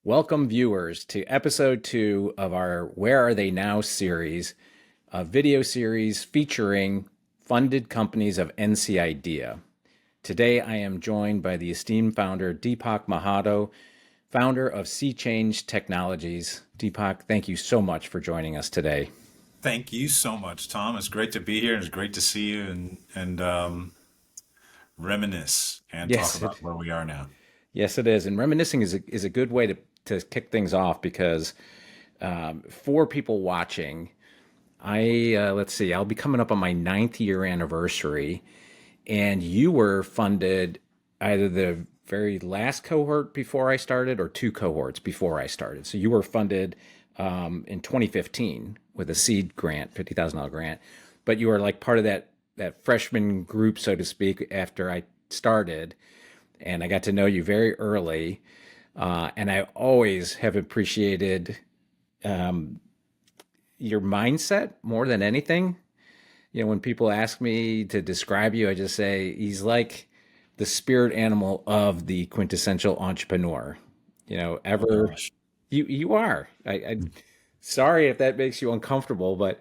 Welcome, viewers, to episode 2 of our Where Are They Now series, a video series featuring funded companies of NC Idea. Today, I am joined by the esteemed founder, Dipak Mahato, founder of SeaChange Technologies. Deepak, thank you so much for joining us today. Thank you so much, Tom. It's great to be here, and it's great to see you and reminisce and talk Yes, about where we are now. yes, it is. And reminiscing is a good way to kick things off because for people watching, let's see, I'll be coming up on my 9th year anniversary, and you were funded either the very last cohort before I started or 2 cohorts before I started. So you were funded in 2015 with a seed grant, $50,000 grant, but you were like part of that freshman group, so to speak, after I started, and I got to know you very early. And I always have appreciated your mindset more than anything. When people ask me to describe you, I just say he's like the spirit animal of the quintessential entrepreneur. Oh Ever gosh. you are. I sorry if that makes you uncomfortable, but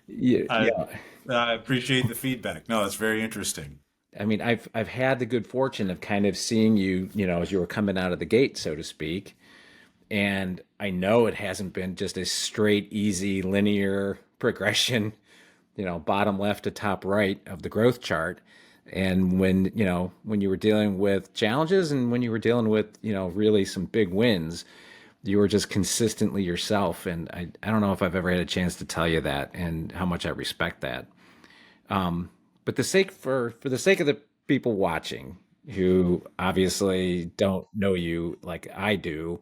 I yeah. I appreciate the feedback. No, it's very interesting. I mean, I've had the good fortune of kind of seeing you, as you were coming out of the gate, so to speak. And I know it hasn't been just a straight, easy, linear progression, bottom left to top right of the growth chart. And when you were dealing with challenges and when you were dealing with, really some big wins, you were just consistently yourself. And I don't know if I've ever had a chance to tell you that and how much I respect that. But for the sake of the people watching who obviously don't know you like I do,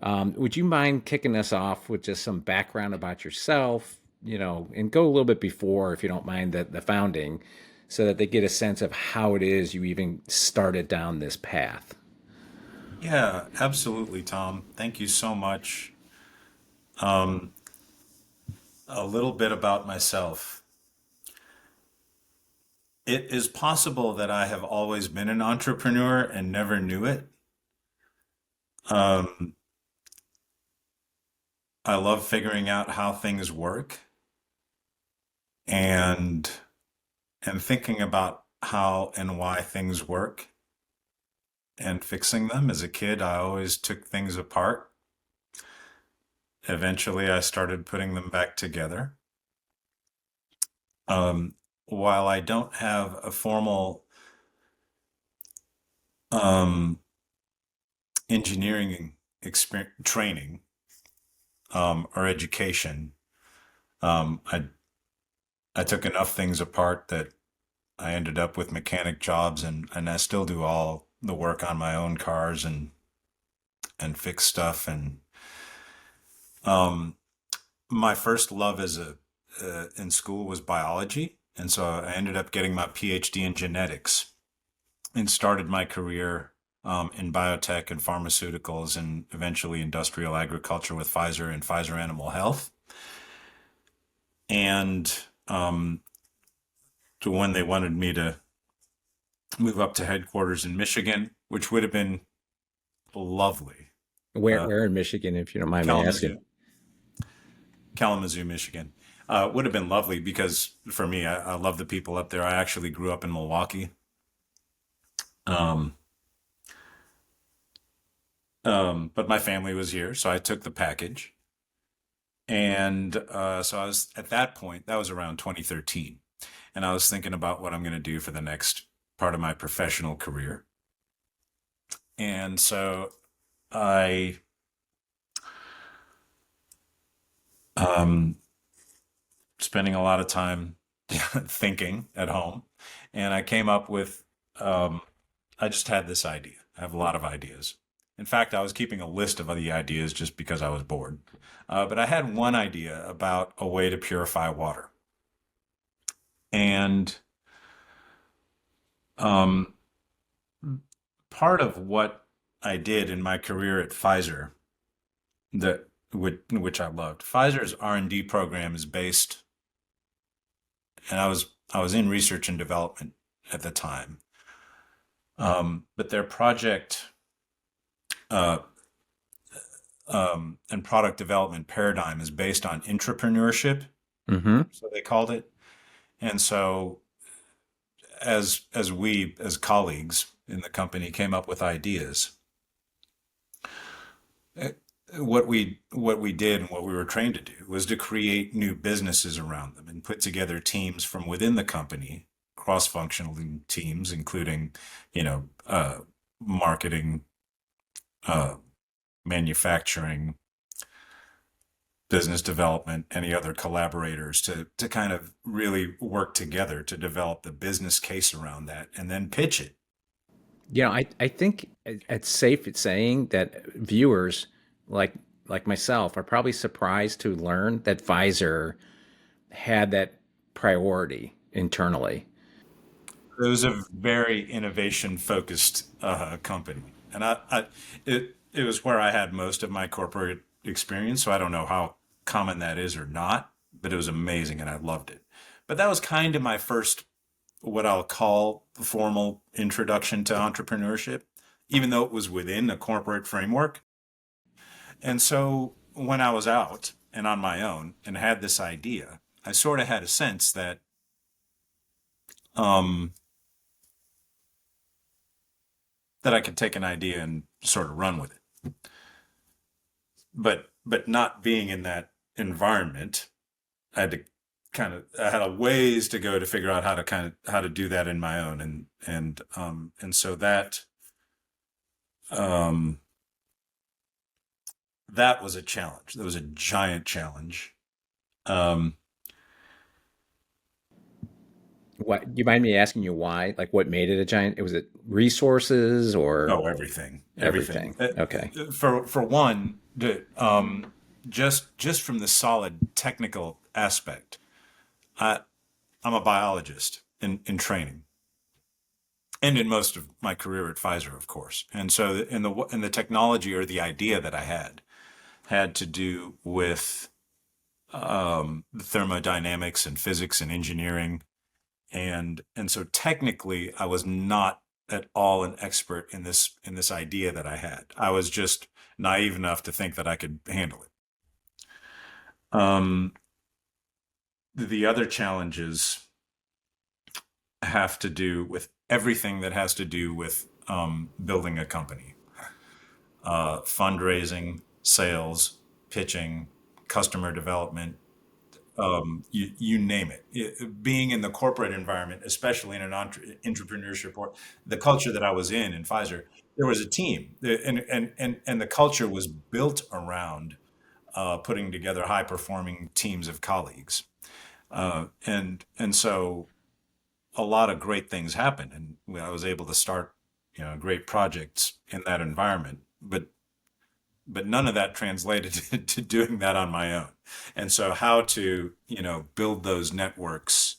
would you mind kicking us off with just some background about yourself, and go a little bit before, if you don't mind, the founding, so that they get a sense of how it is you even started down this path? Yeah, absolutely, Tom. Thank you so much. Um, a little bit about myself. It is possible that I have always been an entrepreneur and never knew it. Um, I love figuring out how things work and and thinking about how and why things work and fixing them. As a kid, I always took things apart. Eventually, I started putting them back together. Um, while I don't have a formal um, engineering experience, training or education, um, I I took enough things apart that I ended up with mechanic jobs, and I still do all the work on my own cars and fix stuff. And um, my first love as a in school was biology, and so I ended up getting my PhD in genetics and started my career in biotech and pharmaceuticals, and eventually industrial agriculture with Pfizer and Pfizer Animal Health. And to when they wanted me to move up to headquarters in Michigan, which would have been lovely. Where Uh, where in Michigan, if you don't mind me asking? Kalamazoo, Kalamazoo, Michigan. Would have been lovely because for me, I love the people up there. I actually grew up in Milwaukee. Um, but my family was here, so I took the package. And so I was at that point, that was around 2013. And I was thinking about what I'm going to do for the next part of my professional career. And so I um, spending a lot of time thinking at home, and I came up with um, I just had this idea. I have a lot of ideas. In fact, I was keeping a list of the ideas just because I was bored. But I had one idea about a way to purify water. And um, part of what I did in my career at Pfizer, which I loved, Pfizer's R&D program is based, and I was in research and development at the time. But their project uh, and product development paradigm is based on entrepreneurship, Mm-hmm. so they called it. And so as we as colleagues in the company came up with ideas, eh, what we did and what we were trained to do was to create new businesses around them and put together teams from within the company, cross-functional teams, including, marketing, uh, manufacturing, business development, any other collaborators to kind of really work together to develop the business case around that and then pitch it. I think it's safe at saying that viewers like like myself are probably surprised to learn that Pfizer had that priority internally. It was a very innovation focused company, and it was where I had most of my corporate experience. So I don't know how common that is or not, but it was amazing, and I loved it. But that was kind of my first, what I'll call, formal introduction to entrepreneurship, even though it was within a corporate framework. And so when I was out and on my own and had this idea, I sort of had a sense that um, I could take an idea and sort of run with it. But not being in that environment, I had a ways to go to figure out how to do that in my own, and so um, that was a challenge. That was a giant challenge. Um, What you mind me asking you why? Like what made it a giant? Was it resources or oh, everything. everything? Okay. For one, just from the solid technical aspect, I, I'm a biologist in training, and in most of my career at Pfizer, of course. And so, in the technology or the idea that I had to do with thermodynamics and physics and engineering, and so technically, I was not at all an expert in this idea that I had. I was just naive enough to think that I could handle it. Um, the other challenges have to do with everything that has to do with building a company, fundraising, sales, pitching, customer development, you name it. Being in the corporate environment, especially in an entrepreneurship or the culture that I was in Pfizer, there was a team, and the culture was built around putting together high performing teams of colleagues, and so a lot of great things happened, and I was able to start great projects in that environment, but none of that translated to doing that on my own. And so how to, build those networks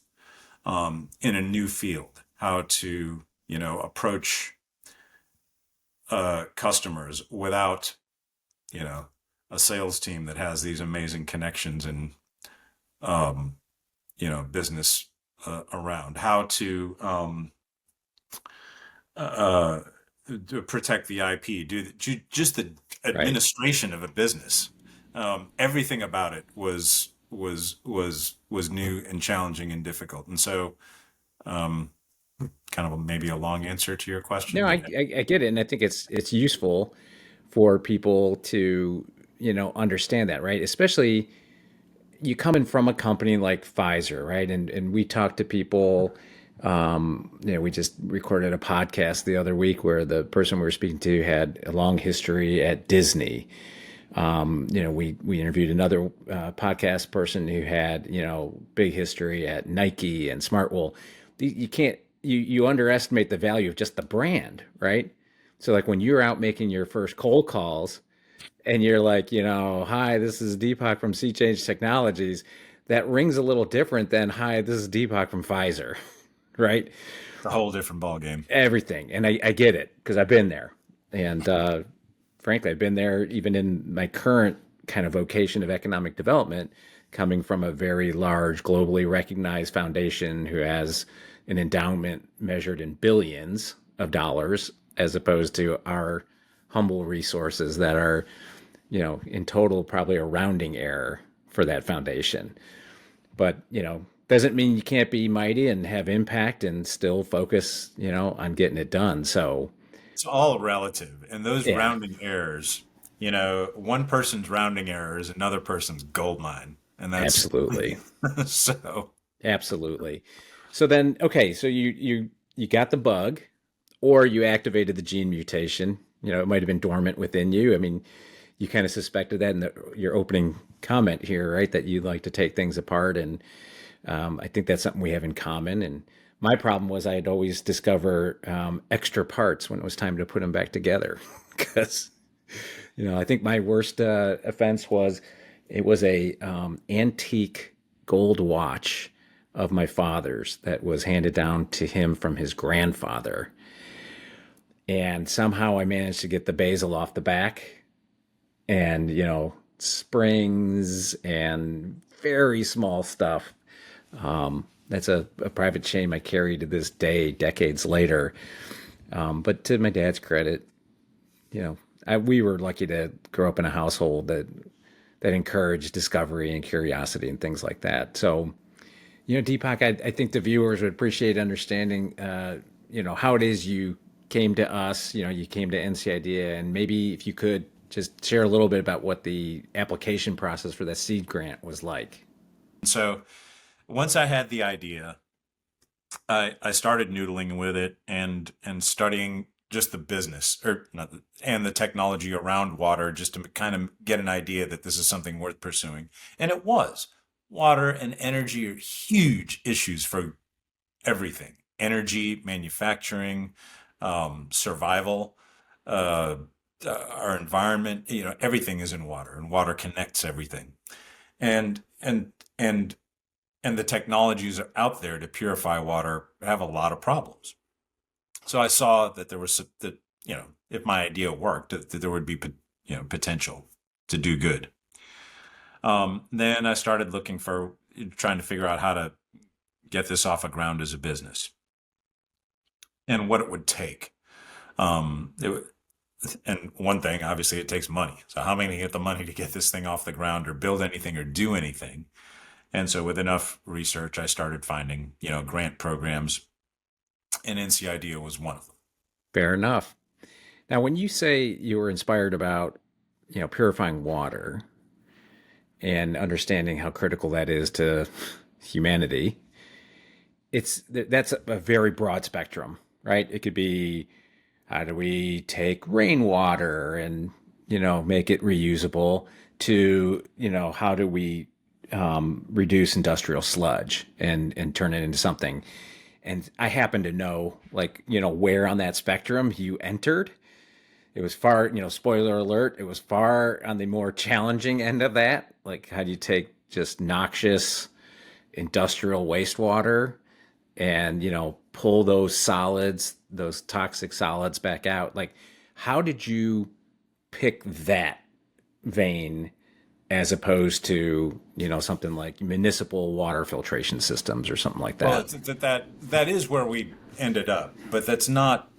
in a new field, how to, approach customers without, you know, a sales team that has these amazing connections and, um, business around, how uh, to protect the IP, just the Right. administration of a business. Everything about it was new and challenging and difficult. And so, um, kind of maybe a long answer to your question, No, but I get it, and I think it's useful for people to understand that, right? Especially you coming from a company like Pfizer, right? And we talk to people. We just recorded a podcast the other week where the person we were speaking to had a long history at Disney. We interviewed another podcast person who had big history at Nike and Smartwool. You can't you underestimate the value of just the brand, right? So like when you're out making your first cold calls and you're like, hi, this is Deepak from SeaChange Technologies, that rings a little different than hi, this is Deepak from Pfizer, right? it's a whole different ball game. Everything, and I get it because I've been there, and frankly, I've been there even in my current kind of vocation of economic development, coming from a very large, globally recognized foundation who has an endowment measured in billions of dollars, as opposed to our humble resources that are in total, probably a rounding error for that foundation. But, doesn't mean you can't be mighty and have impact and still focus, on getting it done. So, It's all relative. And those yeah, rounding errors, one person's rounding error is another person's gold mine. And that's absolutely. so. Absolutely. So then, okay, so you got the bug, or you activated the gene mutation. It might have been dormant within you. I mean, you kind of suspected that in your opening comment here, right? That you like to take things apart, and I think that's something we have in common. And my problem was I'd always discover extra parts when it was time to put them back together, because I think my worst offense was it was a antique gold watch of my father's that was handed down to him from his grandfather. And somehow I managed to get the bezel off the back and, springs and very small stuff. That's a private shame I carry to this day, decades later. But to my dad's credit, we were lucky to grow up in a household that encouraged discovery and curiosity and things like that. So, Deepak, I think the viewers would appreciate understanding, how it is you came to us. You came to NC Idea, and maybe if you could just share a little bit about what the application process for that seed grant was like. So once I had the idea, I started noodling with it and studying just the business or not, and the technology around water just to kind of get an idea that this is something worth pursuing. And it was. Water and energy are huge issues for everything: energy, manufacturing, survival, uh, our environment. Everything is in water, and water connects everything. And and and and the technologies are out there to purify water have a lot of problems. So I saw that there was that if my idea worked, that there would be potential to do good. Then I started looking for trying to figure out how to get this off the ground as a business and what it would take. It, and one thing, obviously, it takes money. So how am I going to get the money to get this thing off the ground or build anything or do anything? And so with enough research, I started finding, grant programs, and NC Idea was one of them. Fair enough. Now, when you say you were inspired about, purifying water and understanding how critical that is to humanity, that's a very broad spectrum, right? It could be how do we take rainwater and make it reusable to how do we reduce industrial sludge and turn it into something. And I happen to know where on that spectrum you entered. It was far, spoiler alert, it was far on the more challenging end of that. Like, how do you take just noxious industrial wastewater and, pull those solids, those toxic solids back out? Like, how did you pick that vein as opposed to, something like municipal water filtration systems or something like Well, that? it's that is where we ended up, but that's not.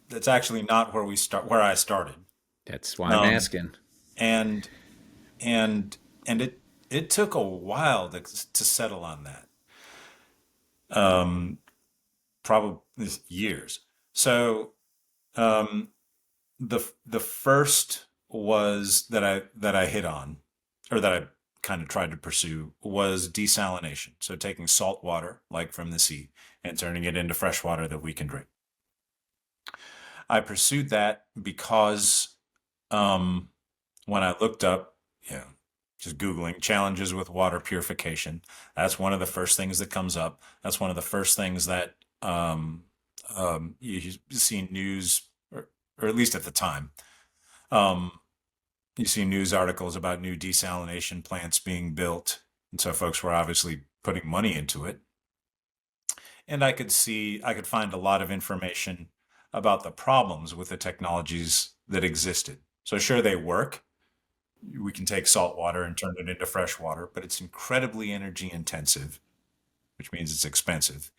That's actually not where I started. That's why I'm Um, asking. and and it took a while to settle on that. Um, Probably years. So um, the first was that I hit on, or that I kind of tried to pursue, was desalination. So taking salt water, like from the sea, and turning it into fresh water that we can drink. I pursued that because um, when I looked up, just Googling challenges with water purification, that's one of the first things that comes up. That's one of the first things that you see news, or at least at the time, um, you see news articles about new desalination plants being built. And so folks were obviously putting money into it. And I could find a lot of information about the problems with the technologies that existed. So sure, they work. We can take salt water and turn it into fresh water, but it's incredibly energy intensive, which means it's expensive,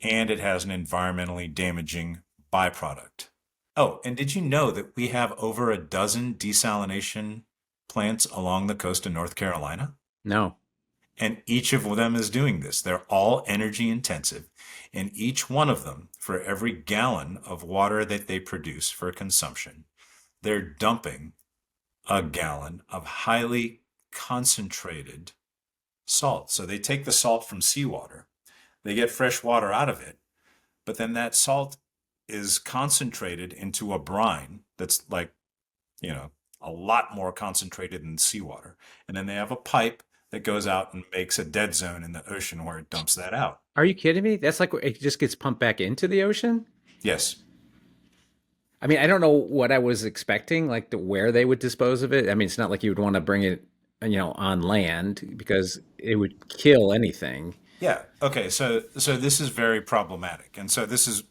and it has an environmentally damaging byproduct. Oh, and did you know that we have over a dozen desalination plants along the coast of North Carolina? No. And each of them is doing this. They're all energy intensive. And each one of them, for every gallon of water that they produce for consumption, they're dumping a gallon of highly concentrated salt. So they take the salt from seawater, they get fresh water out of it, but then that salt is concentrated into a brine that's like, you know, a lot more concentrated than seawater. And then they have a pipe that goes out and makes a dead zone in the ocean where it dumps that out. Are you kidding me? That's like it just gets pumped back into the ocean? Yes. I mean, I don't know what I was expecting, like where they would dispose of it. I mean, it's not like you would want to bring it, on land because it would kill anything. Yeah. Okay. So this is very problematic, and this is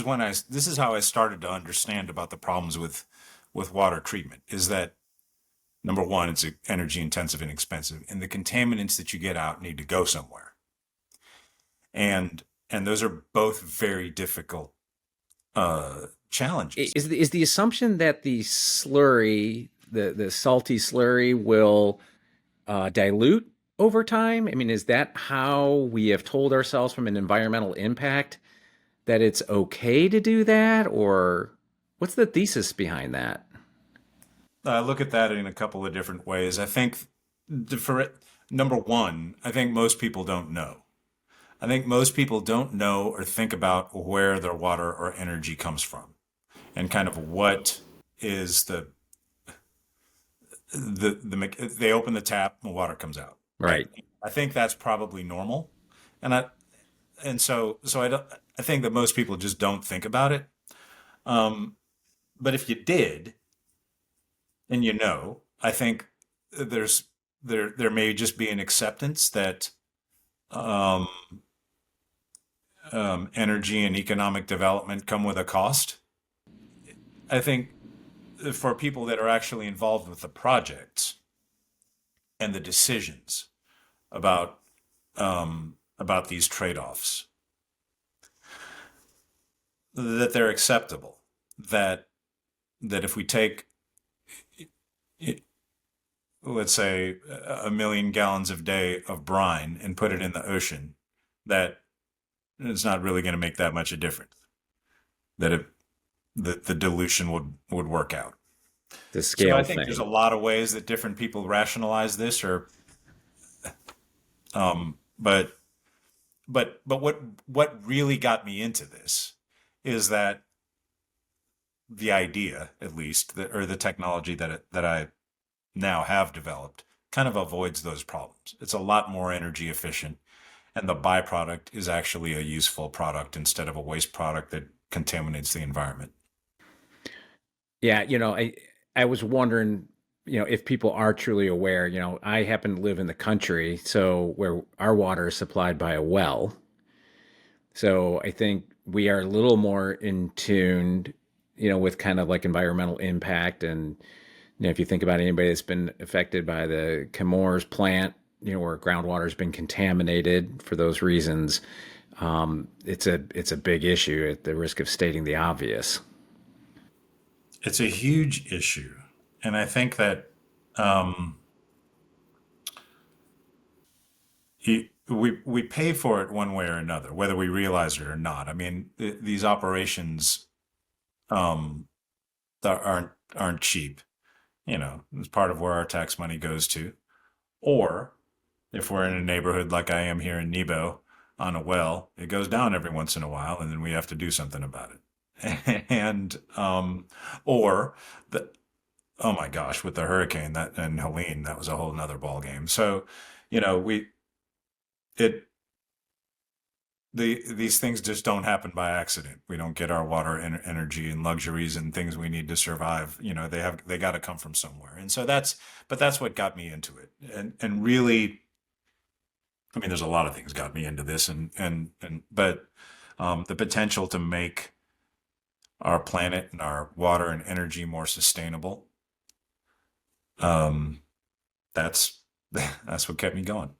when this is how I started to understand about the problems with water treatment. Is that number one, it's energy intensive and expensive, and the contaminants that you get out need to go somewhere, and those are both very difficult challenges. Is the assumption that the slurry, the salty slurry, will dilute over time? I mean, is that how we have told ourselves from an environmental impact that it's okay to do that, or what's the thesis behind that? I look at that in a couple of different ways. I think for number one, I think most people don't know. I think most people don't know or think about where their water or energy comes from and kind of what is they open the tap and water comes out, right? Right. I think that's probably normal. And so I don't I think that most people just don't think about it. Um, but if you did and I think there's there may just be an acceptance that um, energy and economic development come with a cost. I think for people that are actually involved with the projects and the decisions about about these trade-offs, that they're acceptable. That if we take, let's say, 1 million gallons a day of brine and put it in the ocean, that it's not really going to make that much a difference. That the dilution would work out. The So I scale think there's thing. a lot of ways that different people rationalize this, or um, but but what really got me into this is that the idea, at least, or the technology that I now have developed, kind of avoids those problems. It's a lot more energy efficient, and the byproduct is actually a useful product instead of a waste product that contaminates the environment. Yeah, I was wondering, if people are truly aware. I happen to live in the country, so where our water is supplied by a well. So I think we are a little more in tuned, with kind of like environmental impact. And if you think about anybody that's been affected by the Chemours plant, where groundwater has been contaminated for those reasons, it's a big issue at the risk of stating the obvious. It's a huge issue, and I think that um, we pay for it one way or another, whether we realize it or not. I mean, these operations um, that aren't cheap. It's part of where our tax money goes to. Or if we're in a neighborhood like I am here in Nebo on a well, it goes down every once in a while, and then we have to do something about it. And or the oh my gosh, with the hurricane that and Helene, that was a whole nother ball game. So, we it these things just don't happen by accident. We don't get our water and energy and luxuries and things we need to survive. They got to come from somewhere. And so that's what got me into it. And really, I mean, there's a lot of things got me into this, but the potential to make our planet and our water and energy more sustainable, um, that's that's what kept me going.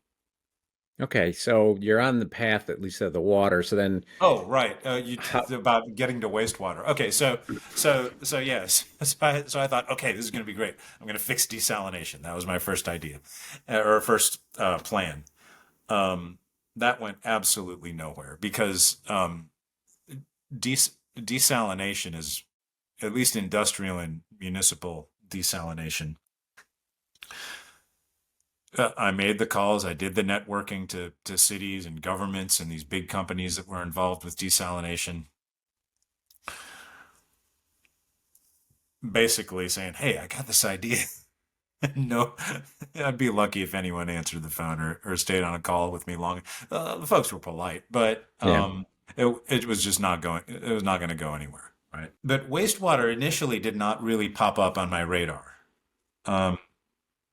Okay, so you're on the path at least of the water. So then, Oh, right. how? About getting to wastewater. Okay, so yes. So I thought, okay, this is going to be great. I'm going to fix desalination. That was my first idea, or first plan. Um, that went absolutely nowhere because desalination is, at least industrial and municipal desalination. I made the calls. I did the networking to cities and governments and these big companies that were involved with desalination, basically saying, "Hey, I got this idea." No, I'd be lucky if anyone answered the phone or stayed on a call with me long. The folks were polite, but Yeah. it was just not going. It was not going to go anywhere, right? But wastewater initially did not really pop up on my radar. Um,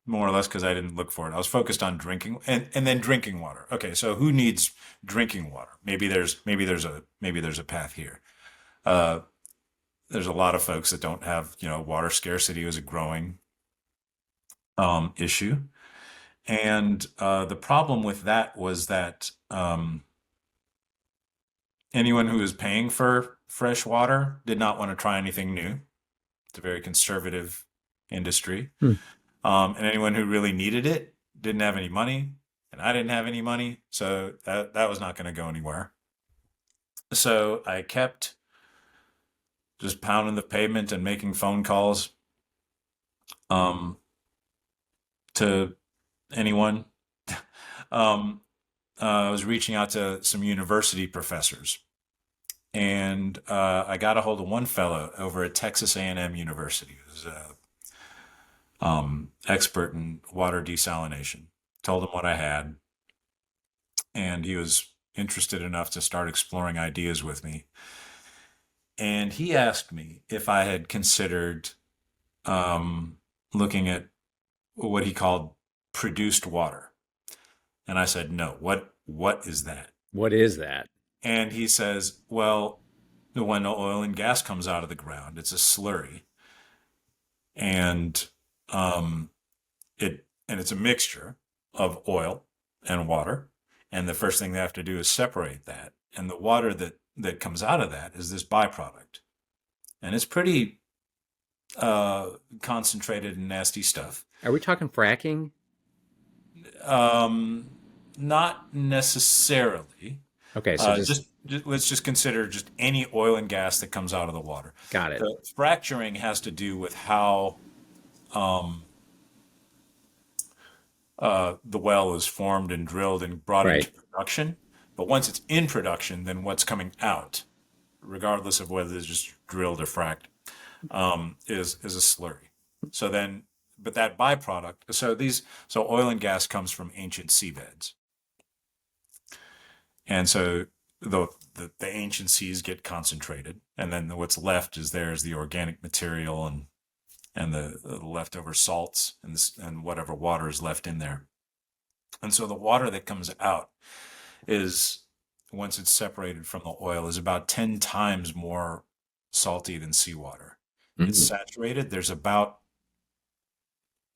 More or less because I didn't look for it. I was focused on drinking and then drinking water. Okay, so who needs drinking water? Maybe there's a path here. Uh, there's a lot of folks that don't have, water scarcity is a growing issue. And the problem with that was that anyone who was paying for fresh water did not want to try anything new. It's a very conservative industry. Hmm. And anyone who really needed it didn't have any money, and I didn't have any money, so that was not going to go anywhere. So I kept just pounding the pavement and making phone calls um, to anyone. um, I was reaching out to some university professors, and I got a hold of one fellow over at Texas A&M University, who's a expert in water desalination. Told him what I had, and he was interested enough to start exploring ideas with me. And he asked me if I had considered looking at what he called produced water. And I said, no, what is that? What is that? And he says, well, when oil and gas comes out of the ground, it's a slurry. And um, it's a mixture of oil and water. And the first thing they have to do is separate that. And the water that comes out of that is this byproduct. And it's pretty concentrated and nasty stuff. Are we talking fracking? Um, Not necessarily. Okay, so Just let's just consider just any oil and gas that comes out of the water. got it. The fracturing has to do with how um, the well is formed and drilled and brought into Right. production. But once it's in production, then what's coming out, regardless of whether it's just drilled or fracked, is a slurry. So then, but that byproduct, so oil and gas comes from ancient seabeds, and so the ancient seas get concentrated, and then what's left is the organic material and the leftover salts and whatever water is left in there. And so the water that comes out is, once it's separated from the oil, is about 10 times more salty than seawater. It's Mm. saturated. There's about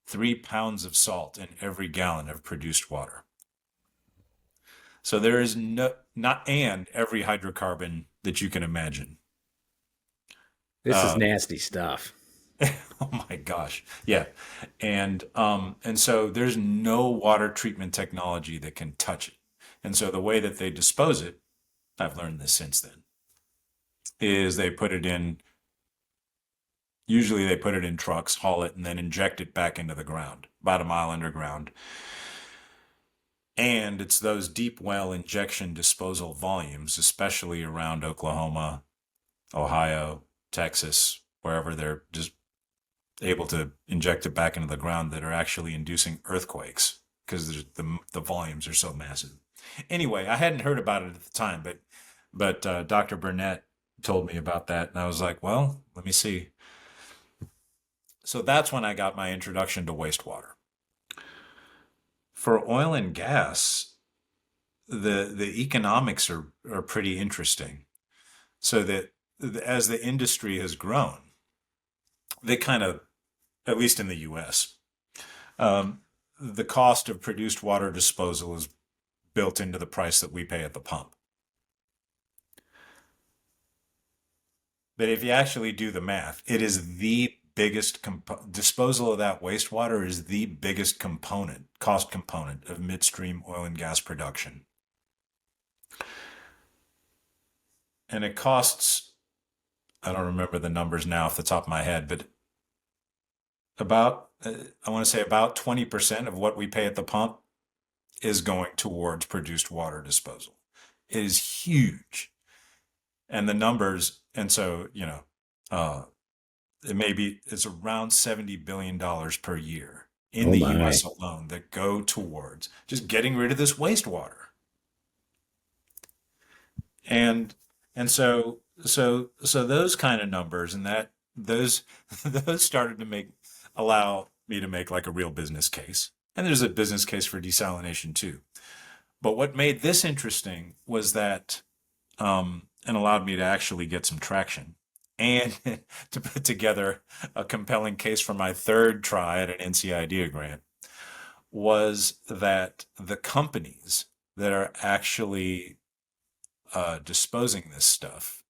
3 pounds of salt in every gallon of produced water. So there is not and every hydrocarbon that you can imagine. This is Uh, nasty stuff. oh my gosh. Yeah. And so there's no water treatment technology that can touch it. And so the way that they dispose it, I've learned this since then, is usually they put it in trucks, haul it, and then inject it back into the ground, about a mile underground. And it's those deep well injection disposal volumes, especially around Oklahoma, Ohio, Texas, wherever they're just able to inject it back into the ground, that are actually inducing earthquakes because the volumes are so massive. Anyway, I hadn't heard about it at the time, but Dr. Burnett told me about that, and I was like, well, let me see. So that's when I got my introduction to wastewater. For oil and gas, the economics are pretty interesting. So that as the industry has grown, they kind of, at least in the U.S., um, the cost of produced water disposal is built into the price that we pay at the pump. But if you actually do the math, it is the biggest disposal of that wastewater is the biggest cost component of midstream oil and gas production. And it costs, I don't remember the numbers now off the top of my head, but about, I want to say about 20% of what we pay at the pump is going towards produced water disposal. It is huge. And the numbers, and so, it's around $70 billion per year in Oh the my. US alone that go towards just getting rid of this wastewater. And so those kind of numbers and that those those started to allow me to make like a real business case. And there's a business case for desalination too. But what made this interesting was that and allowed me to actually get some traction and to put together a compelling case for my third try at an NC Idea grant was that the companies that are actually disposing this stuff,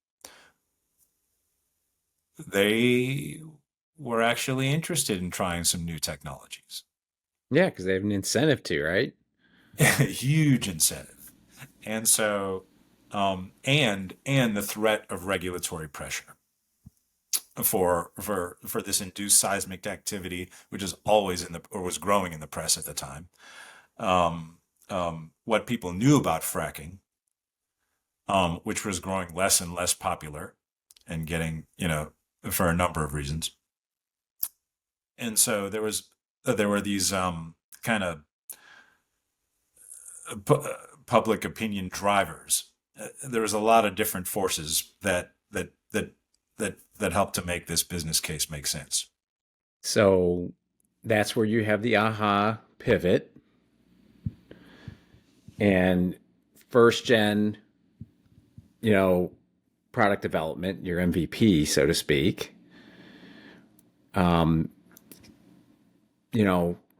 they were actually interested in trying some new technologies. Yeah, because they have an incentive to, right? Huge incentive. And so, and the threat of regulatory pressure for this induced seismic activity, which is always or was growing in the press at the time. What people knew about fracking, which was growing less and less popular and getting, for a number of reasons. And so there were these kind of public opinion drivers. There was a lot of different forces that helped to make this business case make sense. So that's where you have the aha pivot and first gen, you know, product development, your MVP, so to speak. Um,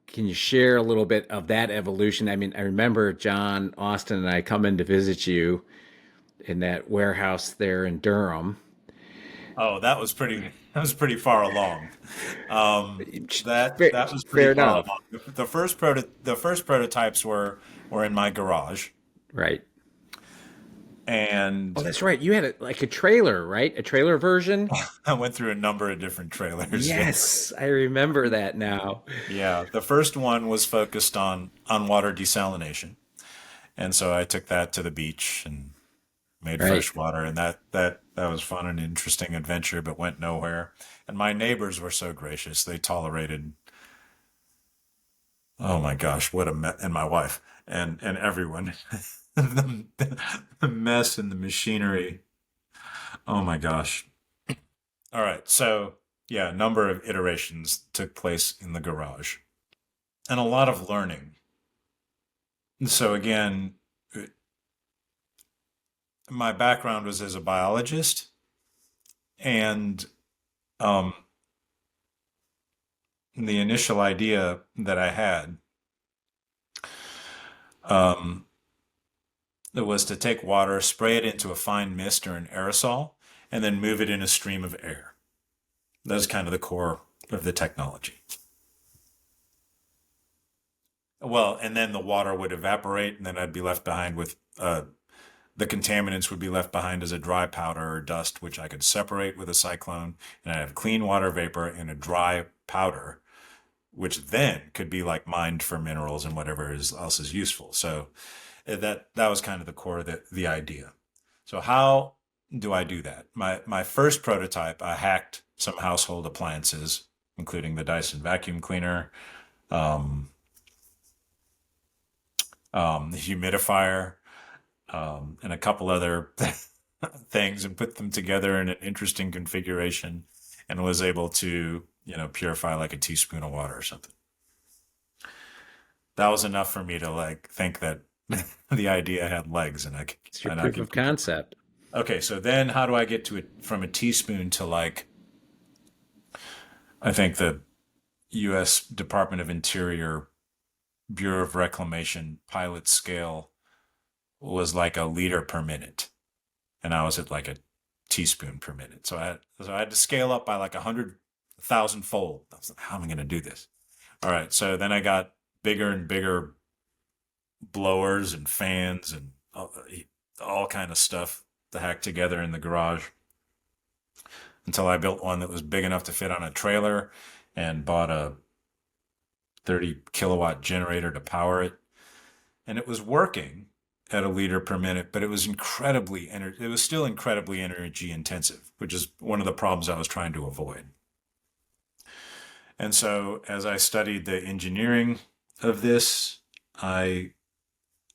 can you share a little bit of that evolution? I mean, I remember John Austin and I come in to visit you in that warehouse there in Durham. Oh, that was pretty far along. That was pretty Fair far enough. along. The first prototypes were in my garage, Right. Oh, and that's right. You had like a trailer, right? A trailer version? I went through a number of different trailers. Yeah, Yes, I remember that now. yeah. The first one was focused on water desalination, and so I took that to the beach and made Right. fresh water, and that was fun and interesting adventure, but went nowhere. And my neighbors were so gracious; they tolerated. Oh my gosh, what a mess! And my wife and everyone, the, the mess and the machinery. Oh my gosh! All right, so yeah, a number of iterations took place in the garage, and a lot of learning. So again, my background was as a biologist, and um, the initial idea that I had um, was to take water, spray it into a fine mist or an aerosol, and then move it in a stream of air. That's kind of the core of the technology. Well, and then the water would evaporate, and then I'd be left behind with the contaminants would be left behind as a dry powder or dust, which I could separate with a cyclone, and I'd have clean water vapor and a dry powder, which then could be like mined for minerals and whatever else is useful. So that was kind of the core of the idea. So how do I do that? My first prototype, I hacked some household appliances, including the Dyson vacuum cleaner, um, the humidifier, and a couple other things, and put them together in an interesting configuration, and was able to purify like a teaspoon of water or something. That was enough for me to like think that the idea had legs, and It's your and I proof could of complete. concept. Okay, so then how do I get to it from a teaspoon to like I think the U.S. Department of Interior Bureau of Reclamation pilot scale was like a liter per minute, and I was at like a teaspoon per minute. So I had to scale up by like 100,000 fold. I was like, how am I going to do this? All right. So then I got bigger and bigger blowers and fans and all kind of stuff to hack together in the garage until I built one that was big enough to fit on a trailer and bought a 30 kilowatt generator to power it. And it was working at a liter per minute, but it was it was still incredibly energy intensive, which is one of the problems I was trying to avoid. And so as I studied the engineering of this, I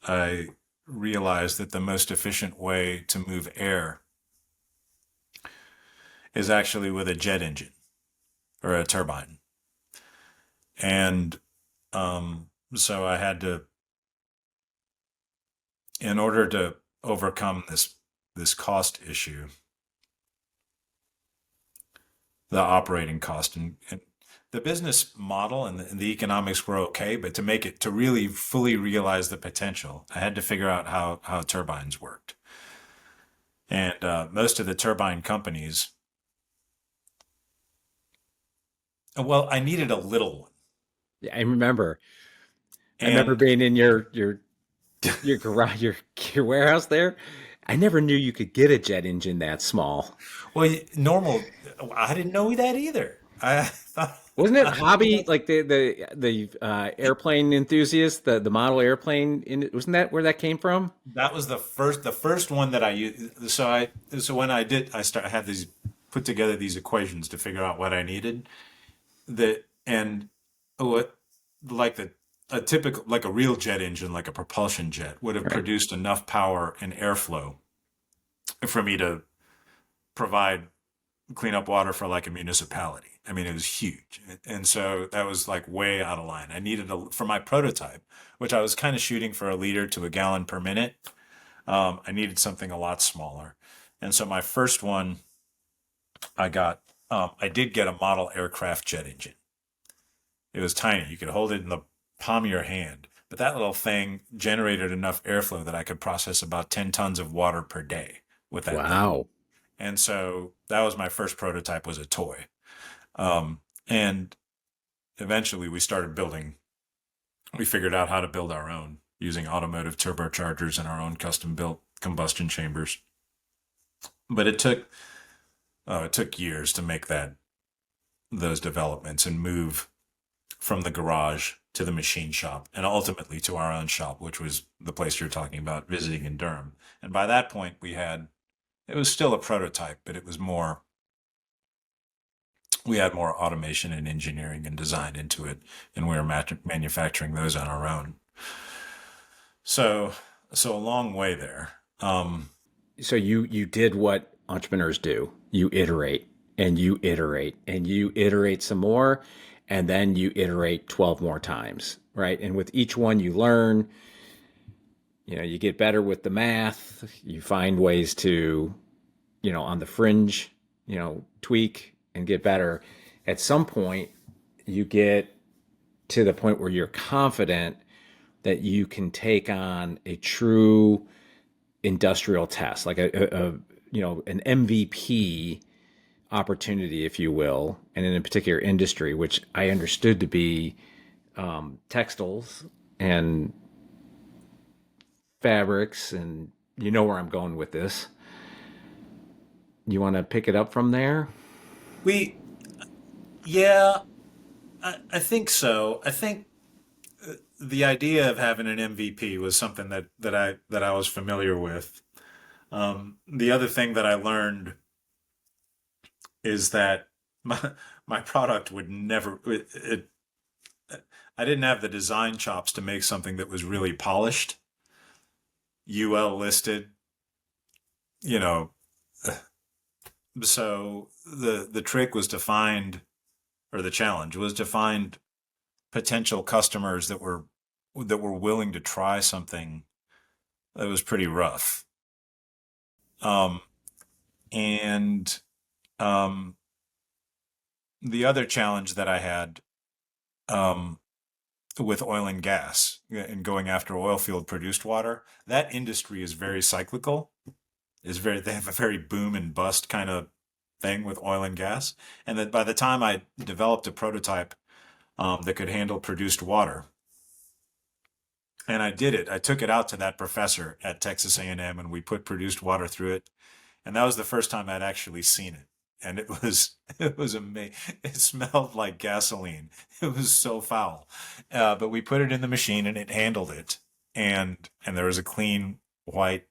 I realized that the most efficient way to move air is actually with a jet engine or a turbine. And so I had to, in order to overcome this cost issue, the operating cost and the business model and the economics were okay, but to really fully realize the potential, I had to figure out how turbines worked. And most of the turbine companies, well, I needed a little one. Yeah, I remember. I remember And being in your garage, your warehouse there. I never knew you could get a jet engine that small. well, normal, I didn't know that either. I thought Wasn't it hobby like the airplane enthusiast, the model airplane? Wasn't that where that came from? that was the first one that I used. So when I had these put together these equations to figure out what I needed. That and what like the a typical like a real jet engine, like a propulsion jet, would have Right. produced enough power and airflow for me to provide clean up water for like a municipality. I mean, it was huge. And so that was like way out of line. I needed for my prototype, which I was kind of shooting for a liter to a gallon per minute. I needed something a lot smaller. And so my first one I did get a model aircraft jet engine. It was tiny. You could hold it in the palm of your hand. But that little thing generated enough airflow that I could process about 10 tons of water per day with that thing. Wow. And so that was my first prototype, was a toy. And eventually we figured out how to build our own using automotive turbochargers and our own custom built combustion chambers. But it took years to make those developments and move from the garage to the machine shop and ultimately to our own shop, which was the place you're talking about visiting in Durham. And by that point, it was still a prototype, but we had more automation and engineering and design into it, and we were manufacturing those on our own. So, so a long way there. So you did what entrepreneurs do. You iterate and you iterate and you iterate some more, and then you iterate 12 more times, right? And with each one you learn, you get better with the math, you find ways to, on the fringe, tweak and get better. At some point, you get to the point where you're confident that you can take on a true industrial test, like an MVP opportunity, if you will, and in a particular industry, which I understood to be textiles and fabrics, and you know where I'm going with this. You want to pick it up from there? We, yeah, I think so. I think the idea of having an MVP was something that I was familiar with. The other thing that I learned is that my my product would never I didn't have the design chops to make something that was really polished, UL listed, you know. So the trick was to find, or the challenge was to find potential customers that were willing to try something that was pretty rough. Um, and um, the other challenge that I had, um, with oil and gas and going after oil field produced water. That industry is very cyclical. They have a very boom and bust kind of thing with oil and gas. And that by the time I developed a prototype that could handle produced water, and I did it, I took it out to that professor at Texas A&M, and we put produced water through it, and that was the first time I'd actually seen it. And it was amazing. It smelled like gasoline. It was so foul. But we put it in the machine and it handled it. And there was a clean white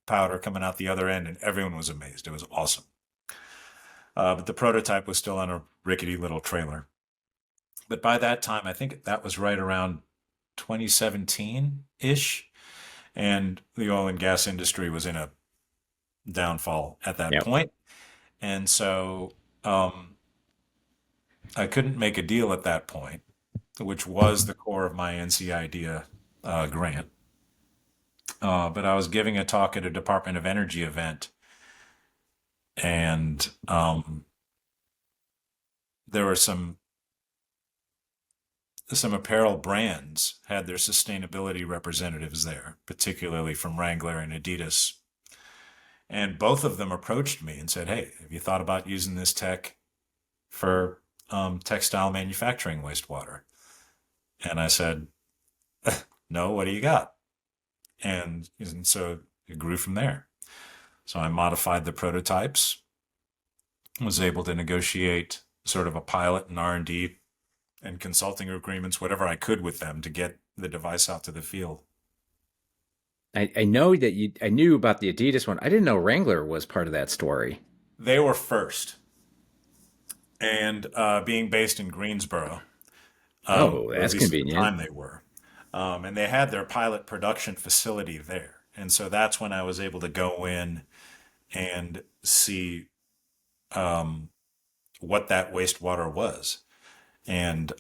powder coming out the other end, and everyone was amazed. It was awesome. But the prototype was still on a rickety little trailer. But by that time, I think that was right around 2017-ish. And the oil and gas industry was in a downfall at that Yep. point. And so I couldn't make a deal at that point, which was the core of my NC Idea grant. But I was giving a talk at a Department of Energy event, and there were some apparel brands had their sustainability representatives there, particularly from Wrangler and Adidas. And both of them approached me and said, "Hey, have you thought about using this tech for textile manufacturing wastewater?" And I said, "No, what do you got?" And so it grew from there. So I modified the prototypes, was able to negotiate sort of a pilot and R&D and consulting agreements, whatever I could with them to get the device out to the field. I know that I knew about the Adidas one. I didn't know Wrangler was part of that story. They were first, and being based in Greensboro, Oh, or at that's least at the convenient. time they were, and they had their pilot production facility there. And so that's when I was able to go in and see what that wastewater was. And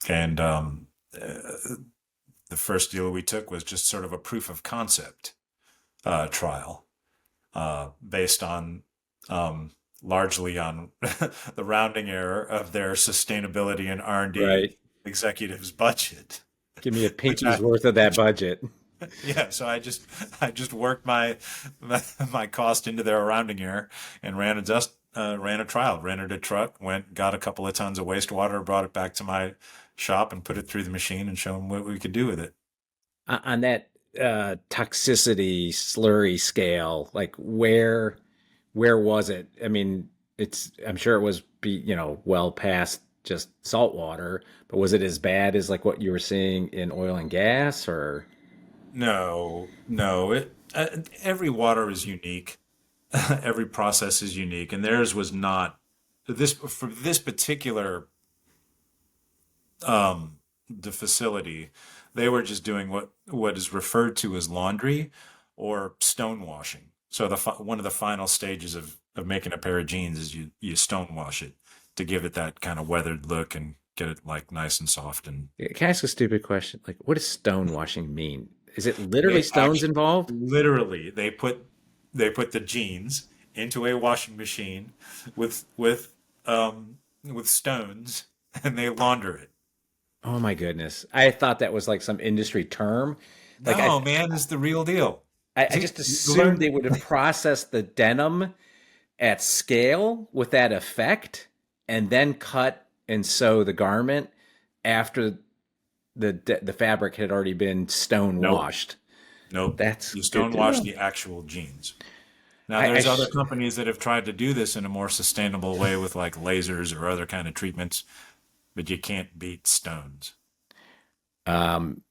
and the first deal we took was just sort of a proof of concept trial based on largely on the rounding error of their sustainability and R&D Right. executives' budget, Give me a which pinky's worth of that budget. yeah. So I just worked my cost into their rounding error and ran a trial, rented a truck, went got a couple of tons of wastewater, brought it back to my shop, and put it through the machine and show them what we could do with it. On that toxicity slurry scale, like where was it? I mean, I'm sure it was well past just salt water, but was it as bad as like what you were seeing in oil and gas or No, no. Every water is unique. Every process is unique, and theirs was not this for this particular the facility. They were just doing what is referred to as laundry or stonewashing. So one of the final stages of making a pair of jeans is you stonewash it to give it that kind of weathered look and get it like nice and soft. And can I ask a stupid question? Like, what does stone washing mean? Is it literally they stones actually involved? literally they put the jeans into a washing machine with with stones, and they launder it. Oh my goodness. I thought that was like some industry term. Like No, man, it's the real deal. I See, just you assumed they learn. would have processed the denim at scale with that effect and then cut and sew the garment after the fabric had already been stone Nope, washed. nope. That's You good to stonewash know. the actual jeans. Now, I, I there's other sh- companies that have tried to do this in a more sustainable way with like lasers or other kind of treatments, but you can't beat stones. um,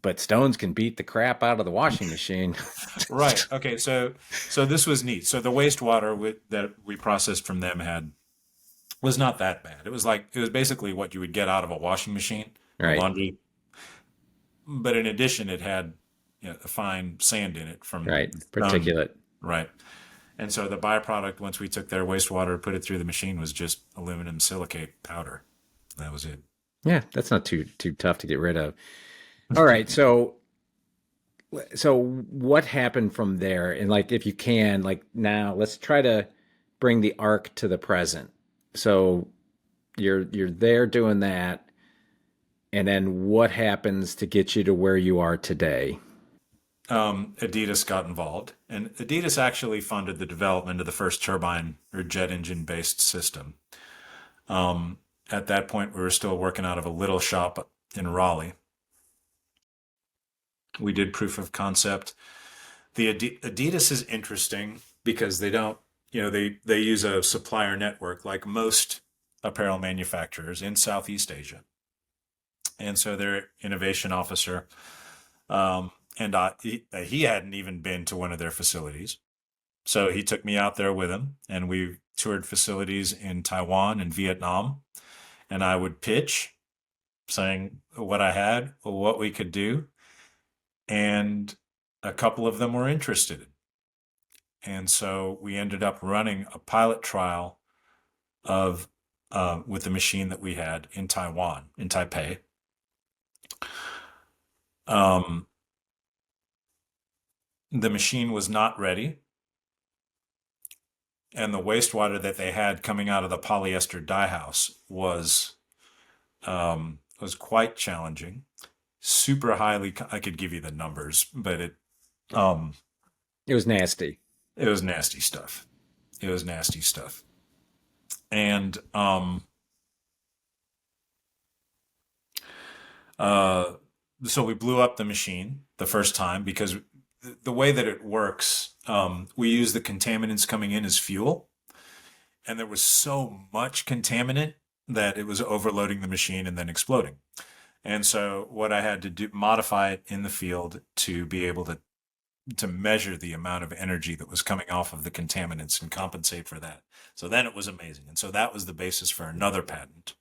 but stones can beat the crap out of the washing machine. Right. Okay. So this was neat. So the wastewater that we processed from them had was not that bad. It was basically what you would get out of a washing machine, a Right, laundry. But in addition, it had a fine sand in it from right. stone. Particulate. Right. And so the byproduct, once we took their wastewater, put it through the machine, was just aluminum silicate powder. That was it. Yeah, that's not too tough to get rid of. All right, so what happened from there? And like if you can, like now let's try to bring the arc to the present. So you're there doing that. And then what happens to get you to where you are today? Adidas got involved, and Adidas actually funded the development of the first turbine or jet engine based system. Um, at that point, we were still working out of a little shop in Raleigh. We did proof of concept. The Adidas is interesting because they don't, they use a supplier network like most apparel manufacturers in Southeast Asia, and so their innovation officer, and he hadn't even been to one of their facilities. So he took me out there with him, and we toured facilities in Taiwan and Vietnam. And I would pitch, saying what I had, what we could do, and a couple of them were interested. And so we ended up running a pilot trial of with the machine that we had in Taiwan, in Taipei. Um, the machine was not ready, and the wastewater that they had coming out of the polyester dye house was quite challenging. Super highly, I could give you the numbers, but um, It was nasty. it was nasty stuff. It was nasty stuff. And uh, so we blew up the machine the first time because the way that it works, we use the contaminants coming in as fuel, and there was so much contaminant that it was overloading the machine and then exploding. And so what I had to do, modify it in the field to be able to measure the amount of energy that was coming off of the contaminants and compensate for that. So then it was amazing. And so that was the basis for another patent.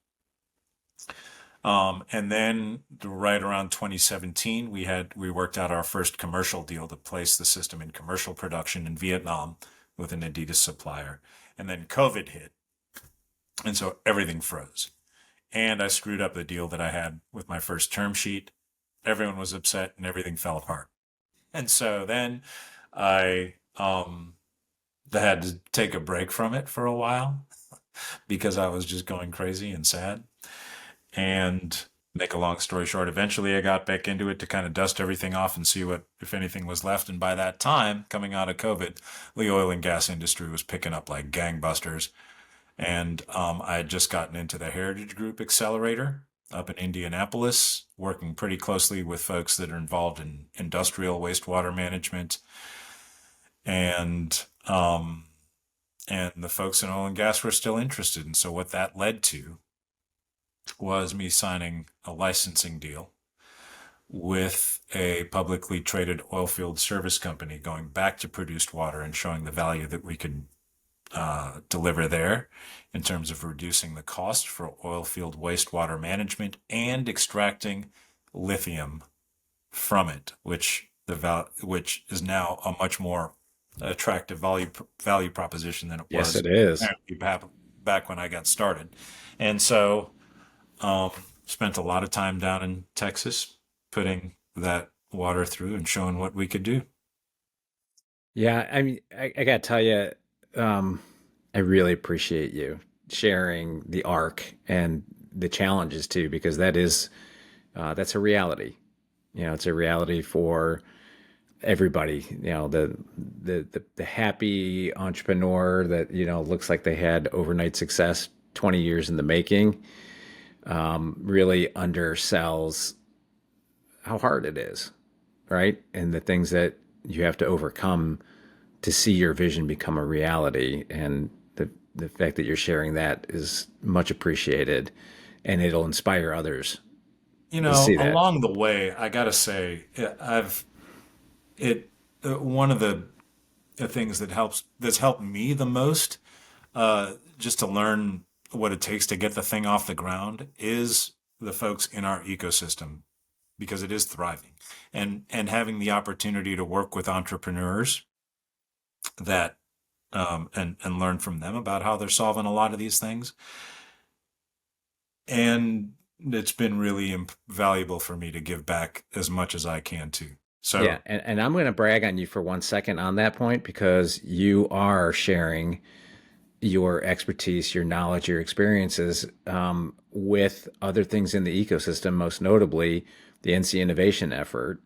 And then right around 2017, we worked out our first commercial deal to place the system in commercial production in Vietnam with an Adidas supplier. And then COVID hit. And so everything froze. And I screwed up the deal that I had with my first term sheet. Everyone was upset and everything fell apart. And so then I had to take a break from it for a while because I was just going crazy and sad. And make a long story short, eventually I got back into it to kind of dust everything off and see what, if anything, was left. And by that time, coming out of COVID, the oil and gas industry was picking up like gangbusters. And I had just gotten into the Heritage Group Accelerator up in Indianapolis, working pretty closely with folks that are involved in industrial wastewater management, and and the folks in oil and gas were still interested. And so what that led to was me signing a licensing deal with a publicly traded oil field service company, going back to produced water and showing the value that we could deliver there in terms of reducing the cost for oil field wastewater management and extracting lithium from it, which is now a much more attractive value proposition than it Yes, was it is. back when I got started. And so um, spent a lot of time down in Texas putting that water through and showing what we could do. Yeah, I mean, I gotta tell you, um, I really appreciate you sharing the arc and the challenges too, because that's a reality. It's a reality for everybody. The happy entrepreneur that looks like they had overnight success, 20 years in the making, really undersells how hard it is, right? And the things that you have to overcome to see your vision become a reality. And the fact that you're sharing that is much appreciated, and it'll inspire others to see that. Along the way, I gotta say, it one of the things that's helped me the most, just to learn what it takes to get the thing off the ground, is the folks in our ecosystem, because it is thriving, and having the opportunity to work with entrepreneurs that and learn from them about how they're solving a lot of these things. And it's been really valuable for me to give back as much as I can too. Yeah, So, and I'm going to brag on you for 1 second on that point, because you are sharing, your expertise, your knowledge, your experiences with other things in the ecosystem, most notably the NC Innovation effort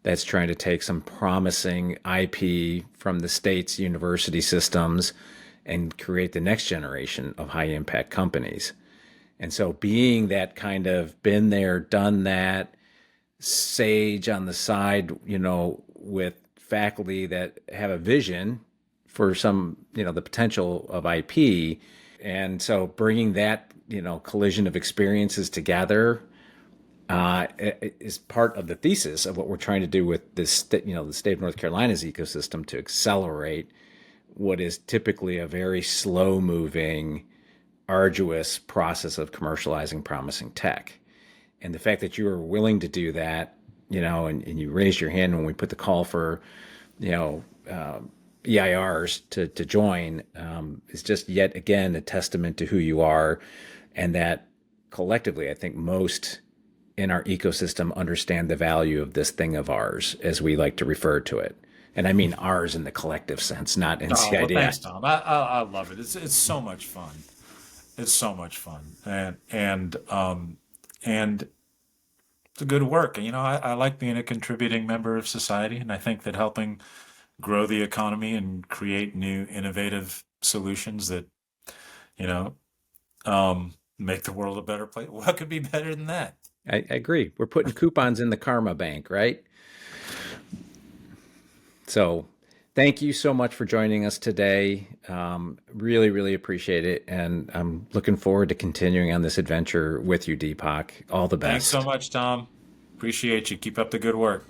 that's trying to take some promising IP from the state's university systems and create the next generation of high impact companies. And so, being that kind of been there, done that, sage on the side, with faculty that have a vision for some, the potential of IP. And so bringing that, collision of experiences together is part of the thesis of what we're trying to do with this, the state of North Carolina's ecosystem to accelerate what is typically a very slow moving, arduous process of commercializing promising tech. And the fact that you were willing to do that, and you raised your hand when we put the call for, EIRs to join, is just yet again a testament to who you are, and that collectively, I think most in our ecosystem understand the value of this thing of ours, as we like to refer to it. And I mean ours in the collective sense, not Oh, well, NCIDI. thanks, Tom. I love it. It's so much fun. It's so much fun, and it's a good work. I like being a contributing member of society, and I think that helping grow the economy and create new innovative solutions that you know make the world a better place. What could be better than that? I agree. We're putting coupons in the karma bank, right? So thank you so much for joining us today. Really, really appreciate it. And I'm looking forward to continuing on this adventure with you, Deepak. All the Thanks so best. much, Tom. Appreciate you. Keep up the good work.